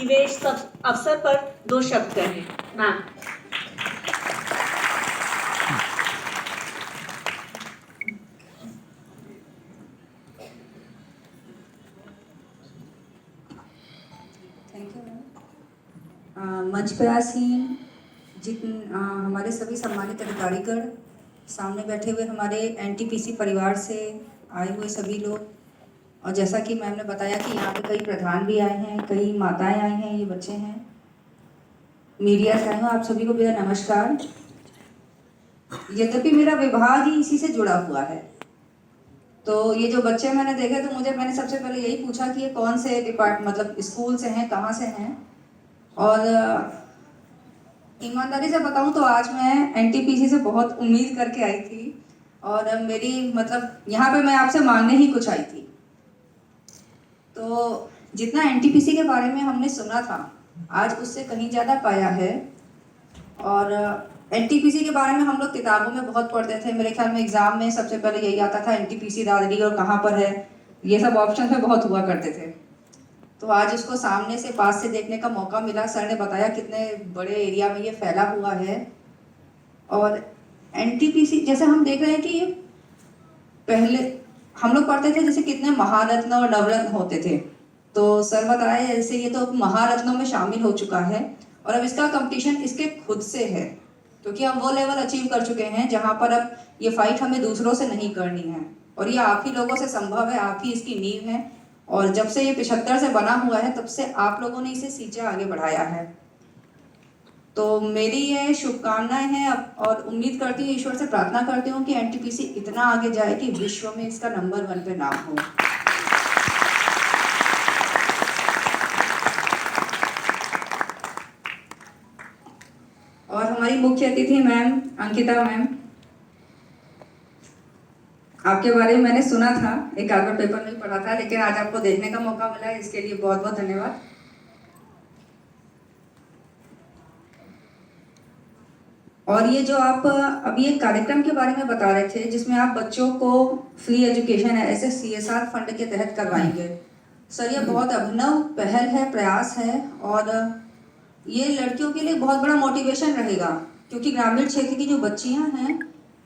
कि वे इस अवसर पर 2 शब्द कहें। मैम। Thank you ma'am. मंच पे आसीन हमारे सभी सम्मानित अधिकारीगण, सामने बैठे हुए हमारे एनटीपीसी परिवार से आए हुए सभी लोग, और जैसा कि मैम ने बताया कि यहाँ पे कई प्रधान भी आए हैं, कई माताएं आई हैं, ये बच्चे हैं, मीडिया से आए हैं, आप सभी को मेरा नमस्कार। यद्यपि मेरा विभाग ही इसी से जुड़ा हुआ है, तो ये जो बच्चे मैंने देखे तो मैंने सबसे पहले यही पूछा कि ये कौन से मतलब स्कूल से हैं, कहाँ से हैं। और ईमानदारी से बताऊं तो आज मैं एनटीपीसी से बहुत उम्मीद करके आई थी, और मेरी मतलब यहाँ पे मैं आपसे मांगने ही कुछ आई थी। तो जितना एनटीपीसी के बारे में हमने सुना था, आज उससे कहीं ज़्यादा पाया है। और एनटीपीसी के बारे में हम लोग किताबों में बहुत पढ़ते थे, मेरे ख्याल में एग्जाम में सबसे पहले यही आता था, एनटीपीसी दादरी और कहाँ पर है, ये सब ऑप्शन में बहुत हुआ करते थे। तो आज उसको सामने से पास से देखने का मौका मिला। सर ने बताया कितने बड़े एरिया में ये फैला हुआ है। और एनटीपीसी जैसे हम देख रहे हैं कि ये पहले हम लोग पढ़ते थे जैसे कितने महारत्न और नवरत्न होते थे, तो सर बताया जैसे ये तो महारत्नों में शामिल हो चुका है, और अब इसका कंपटीशन इसके खुद से है, क्योंकि हम वो लेवल अचीव कर चुके हैं जहाँ पर अब ये फाइट हमें दूसरों से नहीं करनी है, और ये आप ही लोगों से संभव है, आप ही इसकी नींव है। और जब से ये 75 से बना हुआ है, तब से आप लोगों ने इसे सींचे आगे बढ़ाया है। तो मेरी ये शुभकामनाएं हैं, और उम्मीद करती हूँ, ईश्वर से प्रार्थना करती हूँ कि एनटीपीसी इतना आगे जाए कि विश्व में इसका नंबर 1 पे नाम हो। और हमारी मुख्य अतिथि मैम अंकिता मैम, आपके बारे में मैंने सुना था, एक कागज पेपर में पढ़ा था, लेकिन आज आपको देखने का मौका मिला है, इसके लिए बहुत बहुत धन्यवाद। और ये जो आप अभी एक कार्यक्रम के बारे में बता रहे थे जिसमें आप बच्चों को फ्री एजुकेशन है ऐसे CSR फंड के तहत करवाएंगे, सर ये बहुत अभिनव पहल है, प्रयास है, और ये लड़कियों के लिए बहुत बड़ा मोटिवेशन रहेगा, क्योंकि ग्रामीण क्षेत्र की जो बच्चियां हैं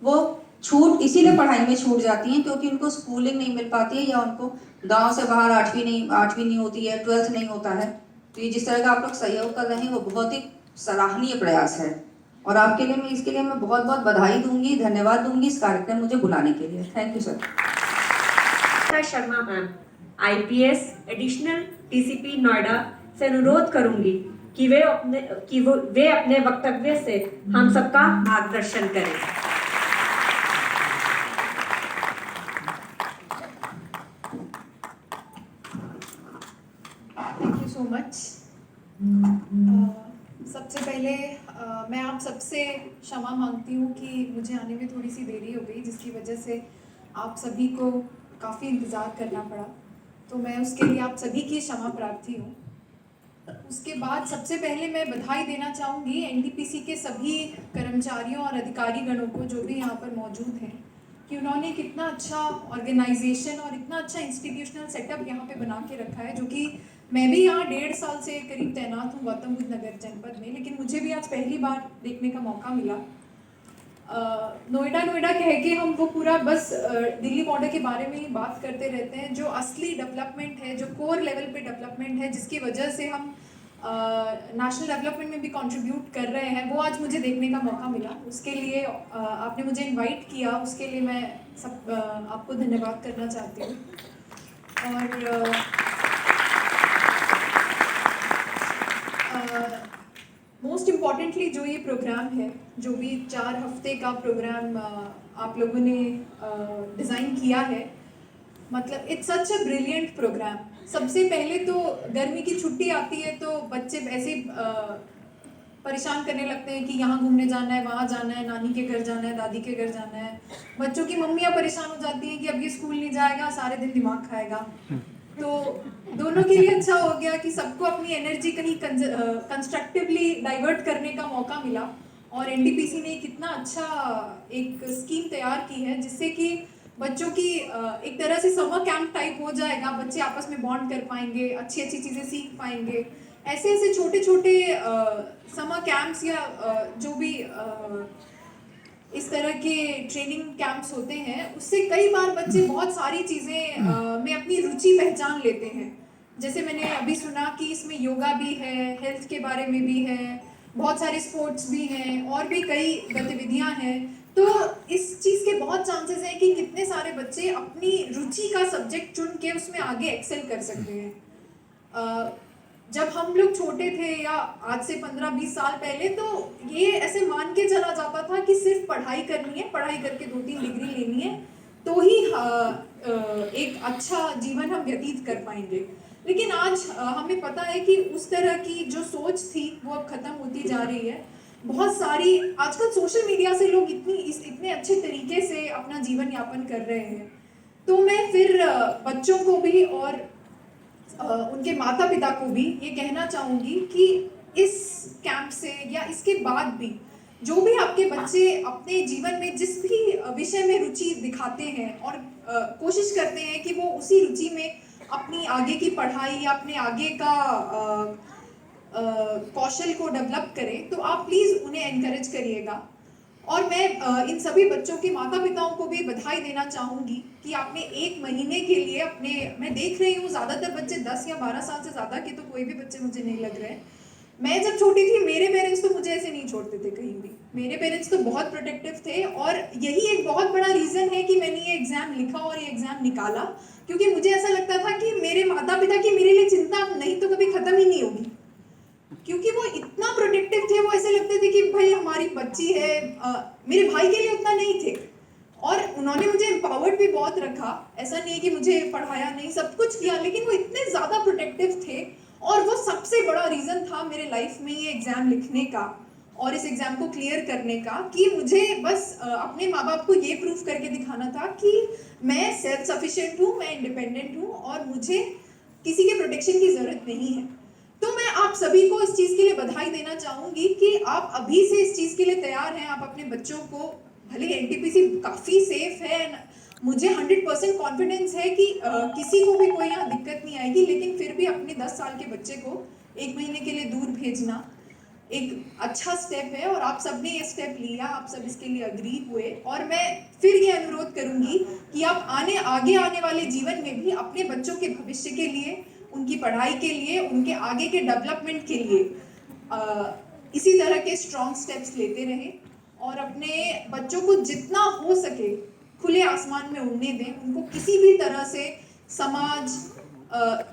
वो छूट इसीलिए पढ़ाई में छूट जाती हैं क्योंकि उनको स्कूलिंग नहीं मिल पाती है, या उनको गांव से बाहर 8वीं नहीं होती है, 12th नहीं होता है। तो ये जिस तरह का आप लोग सहयोग कर रहे हैं वो बहुत ही सराहनीय प्रयास है, और आपके लिए मैं इसके लिए मैं बहुत बहुत बधाई दूंगी, धन्यवाद दूंगी इस कार्यक्रम मुझे बुलाने के लिए। Thank you sir. Sharma ma'am, IPS additional TCP Noida से अनुरोध करूंगी कि वे अपने वक्तव्य से हम सबका मार्गदर्शन करें। Thank you so much. सबसे पहले मैं आप सबसे क्षमा मांगती हूँ कि मुझे आने में थोड़ी सी देरी हो गई, जिसकी वजह से आप सभी को काफ़ी इंतज़ार करना पड़ा, तो मैं उसके लिए आप सभी की क्षमा प्रार्थी हूँ। उसके बाद सबसे पहले मैं बधाई देना चाहूँगी एनटीपीसी के सभी कर्मचारियों और अधिकारी गणों को जो भी यहाँ पर मौजूद हैं, कि उन्होंने कितना अच्छा ऑर्गेनाइजेशन और इतना अच्छा इंस्टीट्यूशनल सेटअप यहाँ पे बना के रखा है, जो कि मैं भी यहाँ 1.5 साल से करीब तैनात हूँ गौतम बुद्ध नगर जनपद में, लेकिन मुझे भी आज पहली बार देखने का मौका मिला। नोएडा कह के हम वो पूरा बस दिल्ली मॉडल के बारे में ही बात करते रहते हैं, जो असली डेवलपमेंट है, जो कोर लेवल पे डेवलपमेंट है, जिसकी वजह से हम नेशनल डेवलपमेंट में भी कंट्रीब्यूट कर रहे हैं, वो आज मुझे देखने का मौका मिला। उसके लिए आपने मुझे इनवाइट किया, उसके लिए मैं आपको धन्यवाद करना चाहती हूँ। और मोस्ट इम्पॉर्टेंटली जो ये प्रोग्राम है, जो भी 4 हफ्ते का प्रोग्राम आप लोगों ने डिज़ाइन किया है, मतलब it's such a brilliant program. सबसे पहले तो गर्मी की छुट्टी आती है तो बच्चे ऐसे परेशान करने लगते हैं कि यहाँ घूमने जाना है, वहाँ जाना है, नानी के घर जाना है, दादी के घर जाना है। बच्चों की मम्मियाँ परेशान हो जाती हैं कि अब ये स्कूल नहीं जाएगा, सारे दिन दिमाग खाएगा। तो दोनों के लिए अच्छा हो गया कि सबको अपनी एनर्जी कहीं कंस्ट्रक्टिवली डाइवर्ट करने का मौका मिला, और एनटीपीसी ने कितना अच्छा एक स्कीम तैयार की है, जिससे कि बच्चों की एक तरह से समर कैंप टाइप हो जाएगा, बच्चे आपस में बॉन्ड कर पाएंगे, अच्छी अच्छी चीज़ें सीख पाएंगे, ऐसे ऐसे छोटे छोटे समर कैंप्स या जो भी इस तरह के ट्रेनिंग कैंप्स होते हैं, उससे कई बार बच्चे बहुत सारी चीज़ें में अपनी रुचि पहचान लेते हैं। जैसे मैंने अभी सुना कि इसमें योगा भी है, हेल्थ के बारे में भी है, बहुत सारे स्पोर्ट्स भी हैं और भी कई गतिविधियां हैं। तो इस चीज़ के बहुत चांसेस हैं कि कितने सारे बच्चे अपनी रुचि का सब्जेक्ट चुन के उसमें आगे एक्सेल कर सकते हैं। जब हम लोग छोटे थे या आज से 15-20 साल पहले, तो ये ऐसे मान के चला जाता था कि सिर्फ पढ़ाई करनी है, पढ़ाई करके 2-3 डिग्री लेनी है तो ही एक अच्छा जीवन हम व्यतीत कर पाएंगे। लेकिन आज हमें पता है कि उस तरह की जो सोच थी वो अब खत्म होती जा रही है। बहुत सारी आजकल सोशल मीडिया से लोग इतने अच्छे तरीके से अपना जीवन यापन कर रहे हैं। तो मैं फिर बच्चों को भी और उनके माता पिता को भी ये कहना चाहूँगी कि इस कैंप से या इसके बाद भी जो भी आपके बच्चे अपने जीवन में जिस भी विषय में रुचि दिखाते हैं और कोशिश करते हैं कि वो उसी रुचि में अपनी आगे की पढ़ाई या अपने आगे का कौशल को डेवलप करें, तो आप प्लीज़ उन्हें एनकरेज करिएगा। और मैं इन सभी बच्चों के माता पिताओं को भी बधाई देना चाहूँगी कि आपने 1 महीने के लिए अपने, मैं देख रही हूँ ज़्यादातर बच्चे 10 या 12 साल से ज़्यादा के तो कोई भी बच्चे मुझे नहीं लग रहे हैं। मैं जब छोटी थी मेरे पेरेंट्स तो मुझे ऐसे नहीं छोड़ते थे कहीं भी। मेरे पेरेंट्स तो बहुत प्रोटेक्टिव थे और यही एक बहुत बड़ा रीज़न है कि मैंने ये एग्ज़ाम लिखा और ये एग्ज़ाम निकाला, क्योंकि मुझे ऐसा लगता था कि मेरे माता पिता की मेरे लिए चिंता नहीं तो कभी ख़त्म ही नहीं होगी, क्योंकि वो इतना प्रोटेक्टिव थे। वो ऐसे लगते थे कि भाई हमारी बच्ची है। मेरे भाई के लिए उतना नहीं थे और उन्होंने मुझे एम्पावर्ड भी बहुत रखा। ऐसा नहीं है कि मुझे पढ़ाया नहीं, सब कुछ किया, लेकिन वो इतने ज़्यादा प्रोटेक्टिव थे और वो सबसे बड़ा रीज़न था मेरे लाइफ में ये एग्ज़ाम लिखने का और इस एग्ज़ाम को क्लियर करने का, कि मुझे बस अपने माँ बाप को ये प्रूफ करके दिखाना था कि मैं सेल्फ सफिशिएंट हूँ, मैं इंडिपेंडेंट हूँ और मुझे किसी के प्रोटेक्शन की ज़रूरत नहीं है। तो मैं आप सभी को इस चीज़ के लिए बधाई देना चाहूँगी कि आप अभी से इस चीज़ के लिए तैयार हैं। आप अपने बच्चों को, भले एनटीपीसी काफ़ी सेफ है, मुझे 100% कॉन्फिडेंस है कि किसी को भी कोई यहाँ दिक्कत नहीं आएगी, लेकिन फिर भी अपने 10 साल के बच्चे को 1 महीने के लिए दूर भेजना एक अच्छा स्टेप है और आप सब ने ये स्टेप लिया, आप सब इसके लिए अग्री हुए। और मैं फिर ये अनुरोध करूँगी कि आप आगे आने वाले जीवन में भी अपने बच्चों के भविष्य के लिए, उनकी पढ़ाई के लिए, उनके आगे के डेवलपमेंट के लिए इसी तरह के स्ट्रॉन्ग स्टेप्स लेते रहें और अपने बच्चों को जितना हो सके खुले आसमान में उड़ने दें। उनको किसी भी तरह से समाज,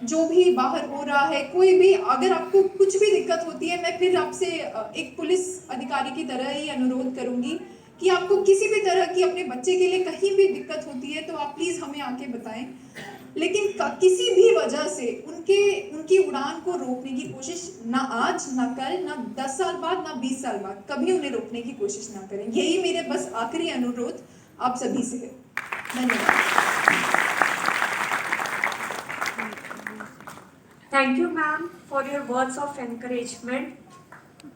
जो भी बाहर हो रहा है, कोई भी, अगर आपको कुछ भी दिक्कत होती है, मैं फिर आपसे एक पुलिस अधिकारी की तरह ही अनुरोध करूंगी कि आपको किसी भी तरह की अपने बच्चे के लिए कहीं भी दिक्कत होती है तो आप प्लीज़ हमें आके बताएं। लेकिन किसी भी वजह से उनकी उड़ान को रोकने की कोशिश ना आज, ना कल, ना 10 साल बाद, ना 20 साल बाद कभी उन्हें रोकने की कोशिश ना करें। यही मेरे बस आखिरी अनुरोध आप सभी से है। धन्यवाद। Thank you ma'am for your words of encouragement.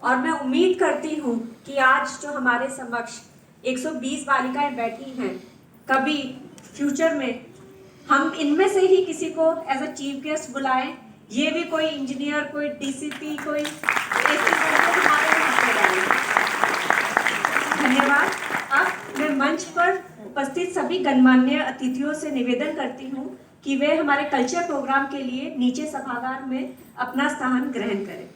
और मैं उम्मीद करती हूँ कि आज जो हमारे समक्ष 120 बालिकाएं बैठी हैं, कभी फ्यूचर में हम इनमें से ही किसी को एज अ चीफ गेस्ट बुलाएं। ये भी कोई इंजीनियर, कोई डीसीपी, कोई एसपी बनकर हमारे हिस्से डालें। धन्यवाद। अब मैं मंच पर उपस्थित सभी गणमान्य अतिथियों से निवेदन करती हूँ कि वे हमारे कल्चर प्रोग्राम के लिए नीचे सभागार में अपना स्थान ग्रहण करें।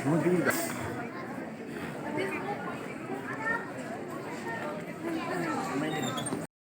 Mungkin